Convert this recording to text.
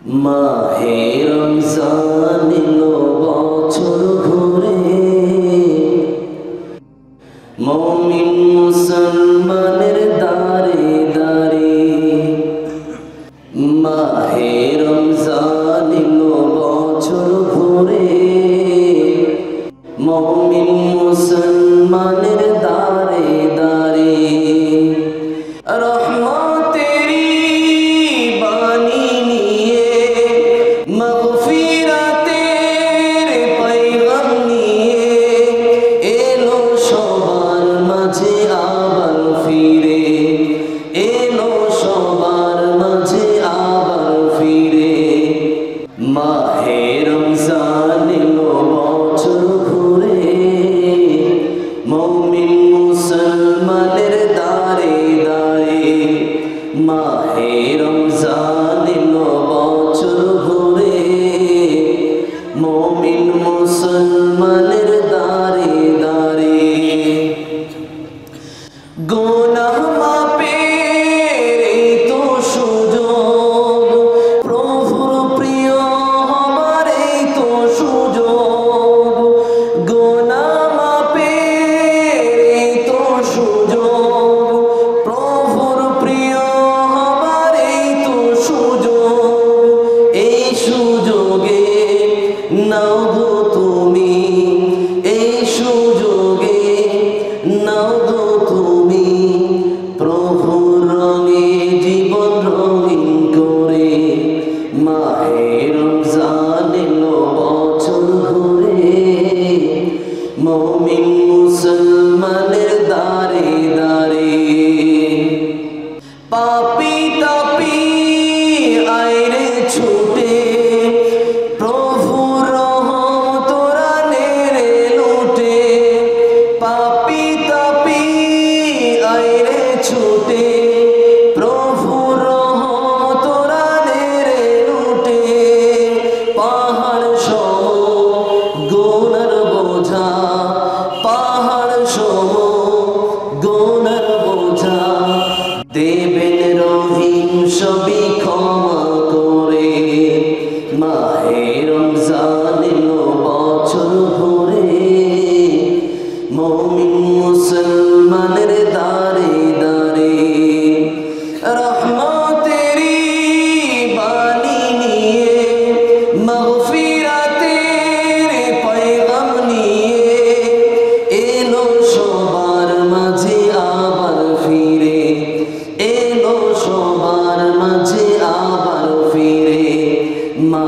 মাহে রমজান এলো বছর ঘুরে, মুমিন মুসলমানের দারে দারে। মাহে রমজান এলো বছর ঘুরে, মুমিন মুসলমানের দারে দারে। রহমতেরি বাণী নিয়ে, মাগফিরাতের পয়গাম নিয়ে এলো সবার মাঝে আবার ফিরে, এলো সবার মাঝে আবার ফিরে। মাহে রমজান এলো বছর ঘুরে, মুমিন মুসলমানের দারে দারে। মাহে রমজান এলো বছর ঘুরে, মুমিন মুসলমানের দারে দারে। গুনাহ মাপের এই তো সুযোগ, প্রভুর প্রিয় হবার এই তো সুযোগ। গুনাহ মাপের এই তো সুযোগ, প্রভুর প্রিয় হবার এই তো সুযোগ। এই সুযোগে নাও গো তুমি, এই সুযোগে নাও গো তুমি। প্রভুর রঙে জীবন রঙিন করে, মাহে রমজান এলো বছর ঘুরে, মুমিন মুসলমানের দারে দারে। পাপী তাপী আইরে ছুটে, প্রভুর রহমত রানেরে লুটে। পাপী তাপী আইরে ছুটে, প্রভুর রহমত রানেরে লুটে। পাহাড় সম গুনার বোঝা, পাহাড় সম গুনার বোঝা দেবেন রহিম সবই ক্ষমা করে। মাহে রমজান এলো বছর ঘুরে, মুমিন মুসলমানের দারে দারে। রহমতেরি বাণী নিয়ে, মাগফিরাতের পয়গাম নিয়ে এলো সবার মাঝে আবার ফিরে, এলো সবার মাঝে আবার ফিরে। মা